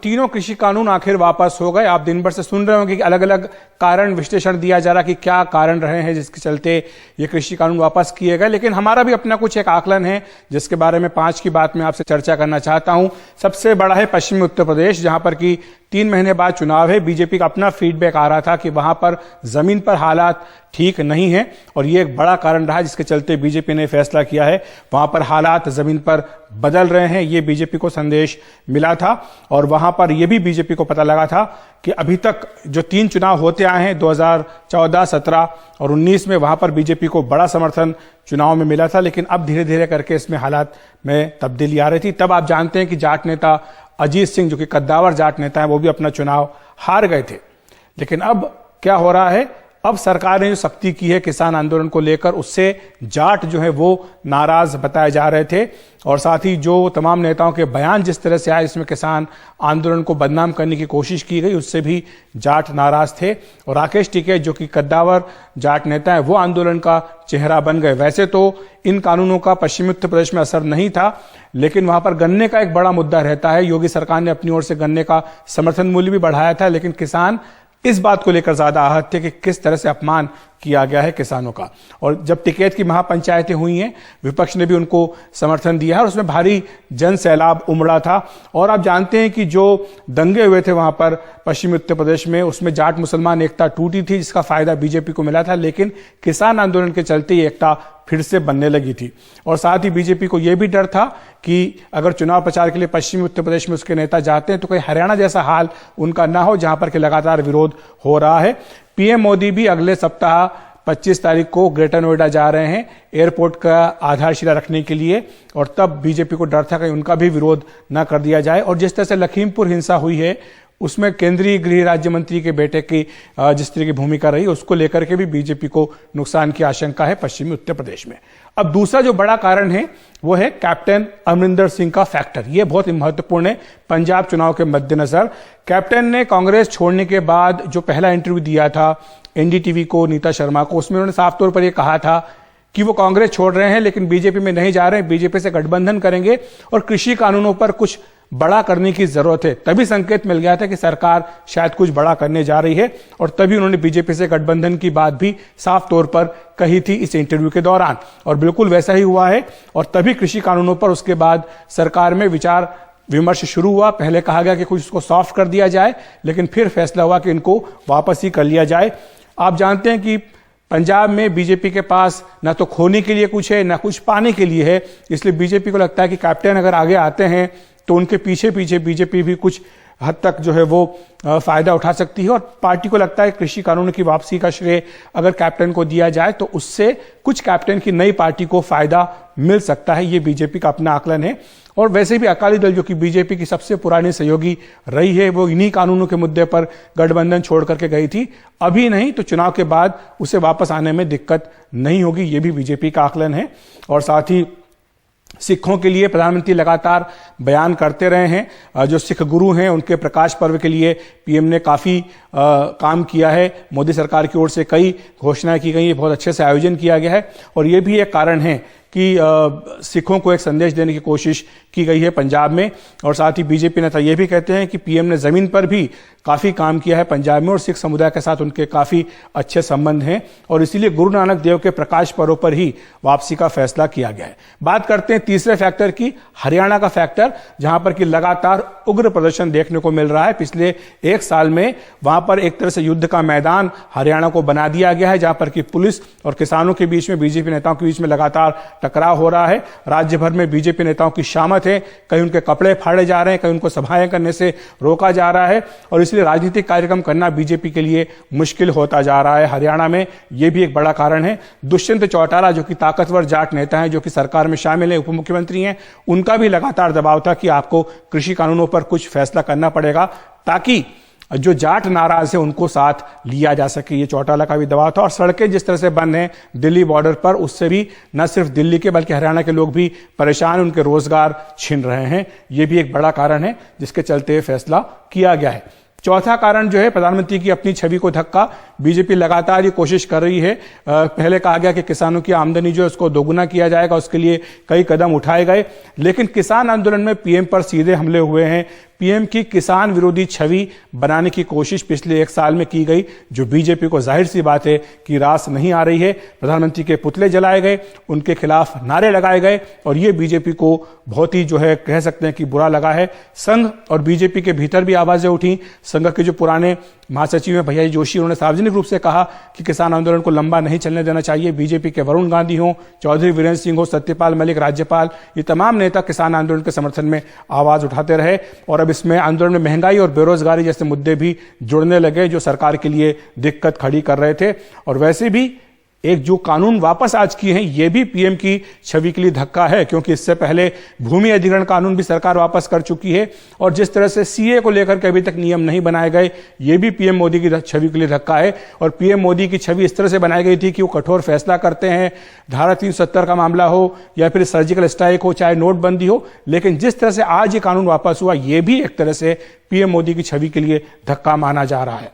तीनों कृषि कानून आखिर वापस हो गए। आप दिन भर से सुन रहे होंगे कि अलग अलग कारण विश्लेषण दिया जा रहा कि क्या कारण रहे हैं जिसके चलते ये कृषि कानून वापस किए गए, लेकिन हमारा भी अपना कुछ एक आकलन है जिसके बारे में 5 की बात में आपसे चर्चा करना चाहता हूं। सबसे बड़ा है पश्चिमी उत्तर प्रदेश, जहां पर कि 3 महीने बाद चुनाव है। बीजेपी का अपना फीडबैक आ रहा था कि वहां पर जमीन पर हालात ठीक नहीं है और ये एक बड़ा कारण रहा जिसके चलते बीजेपी ने फैसला किया है वहां पर हालात जमीन पर बदल रहे हैं। ये बीजेपी को संदेश मिला था और वहां पर यह भी बीजेपी को पता लगा था कि अभी तक जो 3 चुनाव होते आए हैं 2014, 17 और 19 में, वहां पर बीजेपी को बड़ा समर्थन चुनाव में मिला था, लेकिन अब धीरे धीरे करके इसमें हालात में तब्दीली आ रही थी। तब आप जानते हैं कि जाट नेता अजीत सिंह, जो कि कद्दावर जाट नेता है, वो भी अपना चुनाव हार गए थे। लेकिन अब क्या हो रहा है, अब सरकार ने जो सख्ती की है किसान आंदोलन को लेकर, उससे जाट जो है वो नाराज बताए जा रहे थे और साथ ही जो तमाम नेताओं के बयान जिस तरह से आए इसमें किसान आंदोलन को बदनाम करने की कोशिश की गई, उससे भी जाट नाराज थे। और राकेश टिकैत, जो कि कद्दावर जाट नेता है, वो आंदोलन का चेहरा बन गए। वैसे तो इन कानूनों का पश्चिमी उत्तर प्रदेश में असर नहीं था, लेकिन वहां पर गन्ने का एक बड़ा मुद्दा रहता है। योगी सरकार ने अपनी ओर से गन्ने का समर्थन मूल्य भी बढ़ाया था, लेकिन किसान इस बात को लेकर ज्यादा आहत थे कि किस तरह से अपमान किया गया है किसानों का। और जब टिकैत की महापंचायतें हुई हैं, विपक्ष ने भी उनको समर्थन दिया है और उसमें भारी जन सैलाब उमड़ा था। और आप जानते हैं कि जो दंगे हुए थे वहां पर पश्चिमी उत्तर प्रदेश में, उसमें जाट मुसलमान एकता टूटी थी जिसका फायदा बीजेपी को मिला था, लेकिन किसान आंदोलन के चलते ये एकता फिर से बनने लगी थी। और साथ ही बीजेपी को यह भी डर था कि अगर चुनाव प्रचार के लिए पश्चिमी उत्तर प्रदेश में उसके नेता जाते हैं तो कोई हरियाणा जैसा हाल उनका ना हो, जहां पर कि लगातार विरोध हो रहा है। पीएम मोदी भी अगले सप्ताह 25 तारीख को ग्रेटर नोएडा जा रहे हैं एयरपोर्ट का आधारशिला रखने के लिए, और तब बीजेपी को डर था कि उनका भी विरोध न कर दिया जाए। और जिस तरह से लखीमपुर हिंसा हुई है उसमें केंद्रीय गृह राज्य मंत्री के बेटे की जिस तरह की भूमिका रही, उसको लेकर के भी बीजेपी को नुकसान की आशंका है पश्चिमी उत्तर प्रदेश में। अब दूसरा जो बड़ा कारण है वो है कैप्टन अमरिंदर सिंह का फैक्टर। ये बहुत ही महत्वपूर्ण है पंजाब चुनाव के मद्देनजर। कैप्टन ने कांग्रेस छोड़ने के बाद जो पहला इंटरव्यू दिया था एनडीटीवी को, नीता शर्मा को, उसमें उन्होंने साफ तौर पर यह कहा था कि वो कांग्रेस छोड़ रहे हैं लेकिन बीजेपी में नहीं जा रहे हैं, बीजेपी से गठबंधन करेंगे और कृषि कानूनों पर कुछ बड़ा करने की जरूरत है। तभी संकेत मिल गया था कि सरकार शायद कुछ बड़ा करने जा रही है और तभी उन्होंने बीजेपी से गठबंधन की बात भी साफ तौर पर कही थी इस इंटरव्यू के दौरान, और बिल्कुल वैसा ही हुआ है। और तभी कृषि कानूनों पर उसके बाद सरकार में विचार विमर्श शुरू हुआ। पहले कहा गया कि कुछ इसको सॉफ्ट कर दिया जाए, लेकिन फिर फैसला हुआ कि इनको वापस ही कर लिया जाए। आप जानते हैं कि पंजाब में बीजेपी के पास ना तो खोने के लिए कुछ है ना कुछ पाने के लिए है, इसलिए बीजेपी को लगता है कि कैप्टन अगर आगे आते हैं तो उनके पीछे पीछे बीजेपी भी कुछ हद तक जो है वो फायदा उठा सकती है। और पार्टी को लगता है कृषि कानून की वापसी का श्रेय अगर कैप्टन को दिया जाए तो उससे कुछ कैप्टन की नई पार्टी को फायदा मिल सकता है। ये बीजेपी का अपना आकलन है। और वैसे भी अकाली दल, जो कि बीजेपी की सबसे पुरानी सहयोगी रही है, वो इन्हीं कानूनों के मुद्दे पर गठबंधन छोड़ करके गई थी। अभी नहीं तो चुनाव के बाद उसे वापस आने में दिक्कत नहीं होगी, ये भी बीजेपी का आकलन है। और साथ ही सिखों के लिए प्रधानमंत्री लगातार बयान करते रहे हैं। जो सिख गुरु हैं उनके प्रकाश पर्व के लिए पीएम ने काफी काम किया है। मोदी सरकार की ओर से कई घोषणाएं की गई है, बहुत अच्छे से आयोजन किया गया है। और ये भी एक कारण है कि सिखों को एक संदेश देने की कोशिश की गई है पंजाब में। और साथ ही बीजेपी नेता ये भी कहते हैं कि पीएम ने जमीन पर भी काफी काम किया है पंजाब में और सिख समुदाय के साथ उनके काफी अच्छे संबंध हैं और इसीलिए गुरु नानक देव के प्रकाश पर्व पर ही वापसी का फैसला किया गया है। बात करते हैं तीसरे फैक्टर की, हरियाणा का फैक्टर, जहां पर कि लगातार उग्र प्रदर्शन देखने को मिल रहा है। पिछले 1 साल में वहां पर एक तरह से युद्ध का मैदान हरियाणा को बना दिया गया है, जहां पर कि पुलिस और किसानों के बीच में, बीजेपी नेताओं के बीच में लगातार टकराव हो रहा है। राज्य भर में बीजेपी नेताओं की शामत है, कहीं उनके कपड़े फाड़े जा रहे हैं, कहीं उनको सभाएं करने से रोका जा रहा है और इसलिए राजनीतिक कार्यक्रम करना बीजेपी के लिए मुश्किल होता जा रहा है हरियाणा में। यह भी एक बड़ा कारण है। दुष्यंत चौटाला, जो कि ताकतवर जाट नेता हैं, जो कि सरकार में शामिल है, उप मुख्यमंत्री हैं, उनका भी लगातार दबाव था कि आपको कृषि कानूनों पर कुछ फैसला करना पड़ेगा ताकि जो जाट नाराज है उनको साथ लिया जा सके। ये चौटाला का भी दबाव था। और सड़कें जिस तरह से बंद हैं दिल्ली बॉर्डर पर, उससे भी न सिर्फ दिल्ली के बल्कि हरियाणा के लोग भी परेशान, उनके रोजगार छिन रहे हैं। ये भी एक बड़ा कारण है जिसके चलते फैसला किया गया है। चौथा कारण जो है प्रधानमंत्री की अपनी छवि को धक्का। बीजेपी लगातार ये कोशिश कर रही है। पहले कहा गया कि किसानों की आमदनी जो है उसको दोगुना किया जाएगा, उसके लिए कई कदम उठाए गए, लेकिन किसान आंदोलन में पीएम पर सीधे हमले हुए हैं। पीएम की किसान विरोधी छवि बनाने की कोशिश पिछले एक साल में की गई, जो बीजेपी को जाहिर सी बात है कि रास नहीं आ रही है। प्रधानमंत्री के पुतले जलाए गए, उनके खिलाफ नारे लगाए गए और ये बीजेपी को बहुत ही कह सकते हैं कि बुरा लगा है। संघ और बीजेपी के भीतर भी आवाजें उठी। संघ के जो पुराने महासचिव हैं भैया जोशी, उन्होंने सार्वजनिक रूप से कहा कि किसान आंदोलन को लंबा नहीं चलने देना चाहिए। बीजेपी के वरुण गांधी हो, चौधरी वीरेंद्र सिंह हो, सत्यपाल मलिक, राज्यपाल, ये तमाम नेता किसान आंदोलन के समर्थन में आवाज उठाते रहे और अब इसमें आंदोलन में महंगाई और बेरोजगारी जैसे मुद्दे भी जुड़ने लगे, जो सरकार के लिए दिक्कत खड़ी कर रहे थे। और वैसे भी एक जो कानून वापस आज किए हैं, यह भी पीएम की छवि के लिए धक्का है, क्योंकि इससे पहले भूमि अधिग्रहण कानून भी सरकार वापस कर चुकी है और जिस तरह से सीए को लेकर के अभी तक नियम नहीं बनाए गए, यह भी पीएम मोदी की छवि के लिए धक्का है। और पीएम मोदी की छवि इस तरह से बनाई गई थी कि वो कठोर फैसला करते हैं, धारा 370 का मामला हो या फिर सर्जिकल स्ट्राइक हो, चाहे नोटबंदी हो, लेकिन जिस तरह से आज ये कानून वापस हुआ, यह भी एक तरह से पीएम मोदी की छवि के लिए धक्का माना जा रहा है।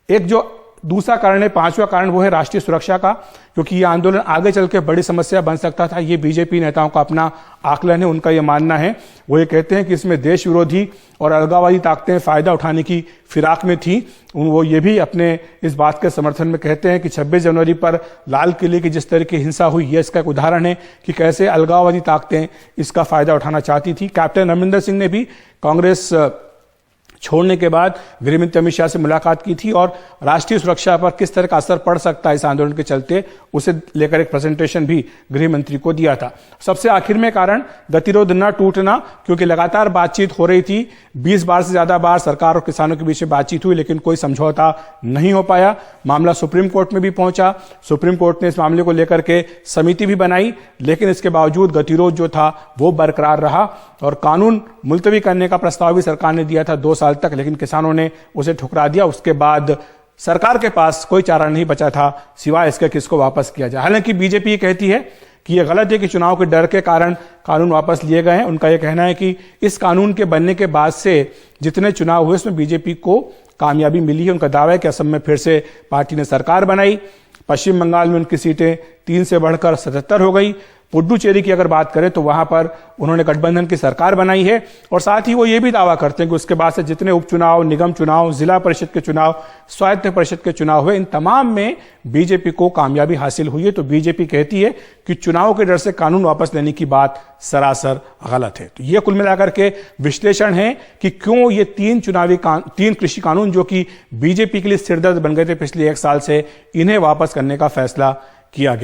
एक जो दूसरा कारण है, पांचवा कारण, वो है राष्ट्रीय सुरक्षा का, क्योंकि यह आंदोलन आगे चल के बड़ी समस्या बन सकता था। ये बीजेपी नेताओं का अपना आकलन है, उनका यह मानना है। वो ये कहते हैं कि इसमें देश विरोधी और अलगाववादी ताकतें फायदा उठाने की फिराक में थी। वो ये भी अपने इस बात के समर्थन में कहते हैं कि 26 जनवरी पर लाल किले की जिस तरह की हिंसा हुई, यह इसका एक उदाहरण है कि कैसे अलगाववादी ताकतें इसका फायदा उठाना चाहती थी। कैप्टन अमरिंदर सिंह ने भी कांग्रेस छोड़ने के बाद गृहमंत्री अमित शाह से मुलाकात की थी और राष्ट्रीय सुरक्षा पर किस तरह का असर पड़ सकता है इस आंदोलन के चलते, उसे लेकर एक प्रेजेंटेशन भी गृहमंत्री को दिया था। सबसे आखिर में कारण गतिरोध न टूटना, क्योंकि लगातार बातचीत हो रही थी। 20 बार से ज्यादा बार सरकार और किसानों के बीच में बातचीत हुई, लेकिन कोई समझौता नहीं हो पाया। मामला सुप्रीम कोर्ट में भी पहुंचा। सुप्रीम कोर्ट ने इस मामले को लेकर के समिति भी बनाई, लेकिन इसके बावजूद गतिरोध जो था वो बरकरार रहा और कानून मुलतवी करने का प्रस्ताव भी सरकार ने दिया था 2 साल तक, लेकिन किसानों ने उसे ठुकरा दिया। उसके बाद सरकार के पास कोई चारा नहीं बचा था सिवाय इसके कि इसको वापस किया जाए। हालांकि बीजेपी कहती है कि यह गलत है कि चुनाव के डर के कारण कानून वापस लिए गए हैं। उनका यह कहना है कि इस कानून के बनने के बाद से जितने चुनाव हुए उसमें बीजेपी को कामयाबी मिली है। उनका दावा है कि असम में फिर से पार्टी ने सरकार बनाई, पश्चिम बंगाल में उनकी सीटें 3 से बढ़कर 77 हो गई। पुडुचेरी की अगर बात करें तो वहां पर उन्होंने गठबंधन की सरकार बनाई है और साथ ही वो ये भी दावा करते हैं कि उसके बाद से जितने उपचुनाव, निगम चुनाव, जिला परिषद के चुनाव, स्वायत्त परिषद के चुनाव हुए, इन तमाम में बीजेपी को कामयाबी हासिल हुई है। तो बीजेपी कहती है कि चुनाव के डर से कानून वापस लेने की बात सरासर गलत है। तो ये कुल मिलाकर के विश्लेषण है कि क्यों ये 3 कृषि कानून जो कि बीजेपी के लिए सिरदर्द बन गए थे पिछले 1 साल से, इन्हें वापस करने का फैसला किया गया।